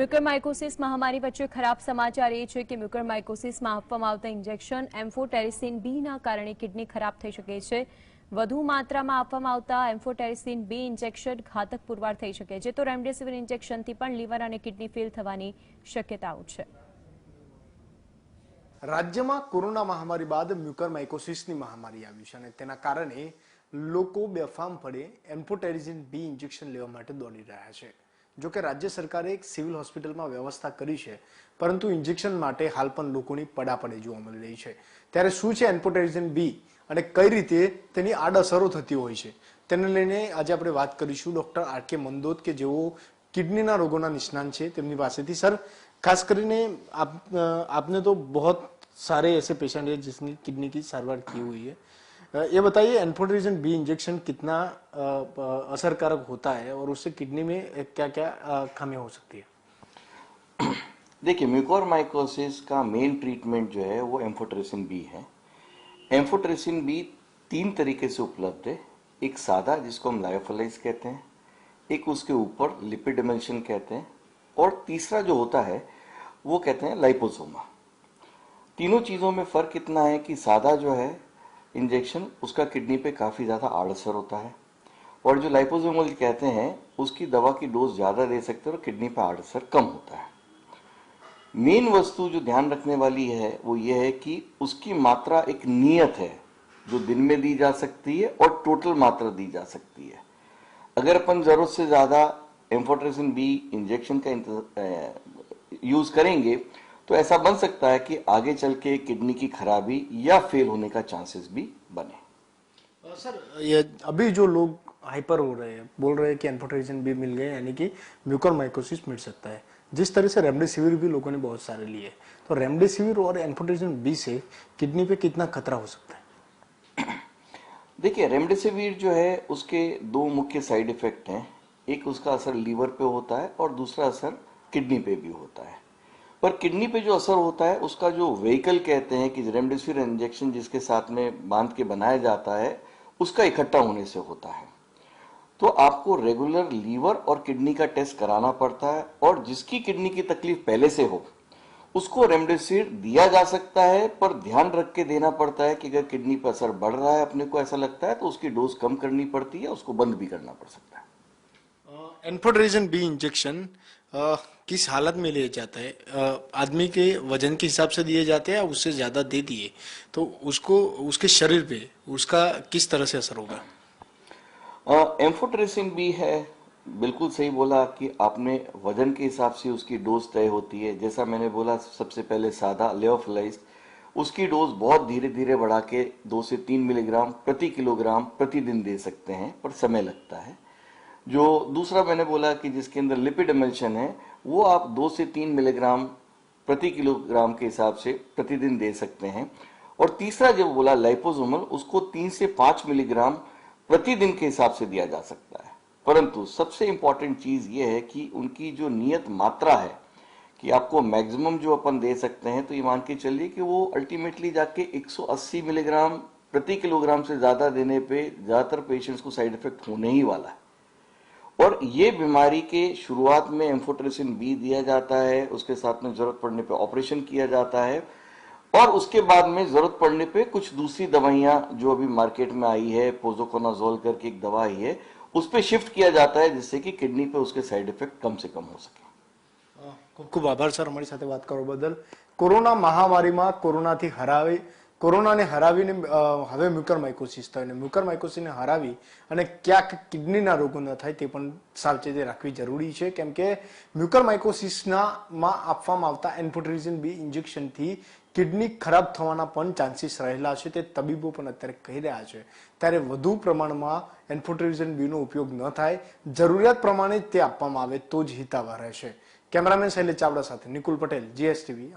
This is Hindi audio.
મ્યુકરમાઇકોસિસ મહામારી વચ્ચે ખરાબ સમાચાર એ છે કે મ્યુકરમાઇકોસિસમાં આપવામાં આવતા ઇન્જેક્શન એમ્ફોટેરિસિન બીના કારણે કિડની ખરાબ થઈ શકે છે। વધુ માત્રામાં આપવામાં આવતા એમ્ફોટેરિસિન બી ઇન્જેક્શન ઘાતક પુરવાર થઈ શકે છે, તો રેમડેસિવિર ઇન્જેક્શનથી પણ લીવર અને કિડની ફેલ થવાની શક્યતાઓ છે। રાજ્યમાં કોરોના મહામારી બાદ મ્યુકરમાઇકોસિસની મહામારી આવી છે અને તેના કારણે લોકો બેફામ પડે એમ્ફોટેરિસિન બી ઇન્જેક્શન લેવા માટે દોડી રહ્યા છે। જો કે રાજ્ય સરકારે એક સિવિલ હોસ્પિટલમાં વ્યવસ્થા કરી છે, પરંતુ ઇન્જેક્શન માટે હાલ પણ લોકોની પડાપડી જોવા મળી રહી છે। ત્યારે શું છે એમ્ફોટેરિસિન બી અને કઈ રીતે તેની આડઅસરો થતી હોય છે તેને લઈને આજે આપણે વાત કરીશું ડોક્ટર આર.કે. મંદોદ કે જેઓ કિડનીના રોગોના નિષ્ણાંત છે તેમની પાસેથી। सर, खास કરીને आपने तो बहुत सारे ऐसे पेशेंट हैं जिसकी किडनी की सारवार की हुई है, ये बताइए एम्फोटेरिसिन बी इंजेक्शन कितना असरकारक होता है और उससे किडनी में क्या क्या खामियां हो सकती है। देखिए, म्यूकोरमाइकोसिस का मेन ट्रीटमेंट जो है वो एम्फोटेरिसिन बी है। एम्फोटेरिसिन बी 3 तरीके से उपलब्ध है। एक सादा जिसको हम लायोफिलाइज कहते हैं, एक उसके ऊपर लिपिड एमल्शन कहते हैं, और तीसरा जो होता है वो कहते हैं लाइपोसोमा। तीनों चीजों में फर्क इतना है कि सादा जो है इंजेक्शन उसका किडनी पे काफी ज्यादा आड़असर होता है, और जो लाइपोसोमल कहते हैं उसकी दवा की डोज ज्यादा दे सकते हैं और किडनी पे आड़असर कम होता है। मेन वस्तु जो ध्यान रखने वाली है वो ये है कि उसकी मात्रा एक नियत है जो दिन में दी जा सकती है और टोटल मात्रा दी जा सकती है। अगर अपन जरूरत से ज्यादा एम्फोटेरिसिन बी इंजेक्शन का यूज करेंगे तो ऐसा बन सकता है कि आगे चल के किडनी की खराबी या फेल होने का चांसेस भी बने। सर, ये अभी जो लोग हाइपर हो रहे हैं, बोल रहे हैं कि एम्फोटेरिसिन बी मिल गए यानी कि म्यूकरमाइकोसिस मिट सकता है, जिस तरह से रेमडेसिविर भी लोगों ने बहुत सारे लिए, तो रेमडेसिविर और एम्फोटेरिसिन बी से किडनी पे कितना खतरा हो सकता है। देखिए, रेमडेसिविर जो है उसके 2 मुख्य साइड इफेक्ट हैं। एक उसका असर लीवर पे होता है और दूसरा असर किडनी पे भी होता है। पर किडनी पे जो असर होता है उसका जो व्हीकल कहते हैं कि रेमडेसिविर इंजेक्शन जिसके साथ में बांध के बनाया जाता है उसका इकट्ठा होने से होता है। तो आपको रेगुलर लीवर और किडनी का टेस्ट कराना पड़ता है, और जिसकी किडनी की तकलीफ पहले से हो उसको रेमडेसिविर दिया जा सकता है, पर ध्यान रख के देना पड़ता है कि अगर किडनी पर असर बढ़ रहा है, अपने को ऐसा लगता है, तो उसकी डोज कम करनी पड़ती है, उसको बंद भी करना पड़ सकता है। एम्फोटेरिसिन बी इंजेक्शन किस हालत में लिया जाता है? आदमी के वजन के हिसाब से दिए जाते हैं या उससे ज्यादा दे दिए तो उसको उसके शरीर पे उसका किस तरह से असर होगा? एम्फोटेरिसिन बी है, बिल्कुल सही बोला कि आपने वजन के हिसाब से उसकी डोज तय होती है। जैसा मैंने बोला सबसे पहले सादा लियोफिलाइज, उसकी डोज बहुत धीरे धीरे बढ़ा के 2 से 3 मिलीग्राम प्रति किलोग्राम प्रतिदिन दे सकते हैं, पर समय लगता है। जो दूसरा मैंने बोला कि जिसके अंदर लिपिड एमल्शन है वो आप 2 से 3 मिलीग्राम प्रति किलोग्राम के हिसाब से प्रतिदिन दे सकते हैं। और तीसरा जो बोला लाइपोसोमल, उसको 3 से 5 मिलीग्राम प्रतिदिन के हिसाब से दिया जा सकता है। परंतु सबसे इंपॉर्टेंट चीज ये है कि उनकी जो नियत मात्रा है कि आपको मैक्सिमम जो अपन दे सकते हैं, तो ये मान के चलिए कि वो अल्टीमेटली जाके 180 मिलीग्राम प्रति किलोग्राम से ज्यादा देने पे ज्यादातर पेशेंट्स को साइड इफेक्ट होने ही वाला है। और ये बीमारी के शुरुआत में एम्फोटेरिसिन बी दिया जाता है, उसके साथ में जरूरत पड़ने पे ऑपरेशन किया जाता है, और उसके बाद में जरूरत पड़ने पे कुछ दूसरी दवाइयां जो अभी मार्केट में आई है, पोजोकोनाजोल करके एक दवा आई है, उस पे शिफ्ट किया जाता है जिससे कि किडनी पे उसके साइड इफेक्ट कम से कम हो सके। खूब खूब आभार सर, हमारी साथे बात કરવા બદલ। કોરોના મહામારીમાં કોરોનાને હરાવીને હવે મ્યુકરમાઇકોસિસ થાય અને મ્યુકરમાઇકોસિસને હરાવી અને ક્યાંક કિડનીના રોગો ન થાય તે પણ સાવચેતી રાખવી જરૂરી છે, કેમ કે મ્યુકરમાઇકોસિસમાં આપવામાં આવતા એમ્ફોટેરિસિન બી ઇન્જેક્શનથી કિડની ખરાબ થવાના પણ ચાન્સીસ રહેલા છે, તે તબીબો પણ અત્યારે કહી રહ્યા છે। ત્યારે વધુ પ્રમાણમાં એમ્ફોટેરિસિન બીનો ઉપયોગ ન થાય, જરૂરિયાત પ્રમાણે તે આપવામાં આવે તો જ હિતાવહ રહેશે। કેમેરામેન શૈલેષ ચાવડા સાથે નિકુલ પટેલ, GSTV।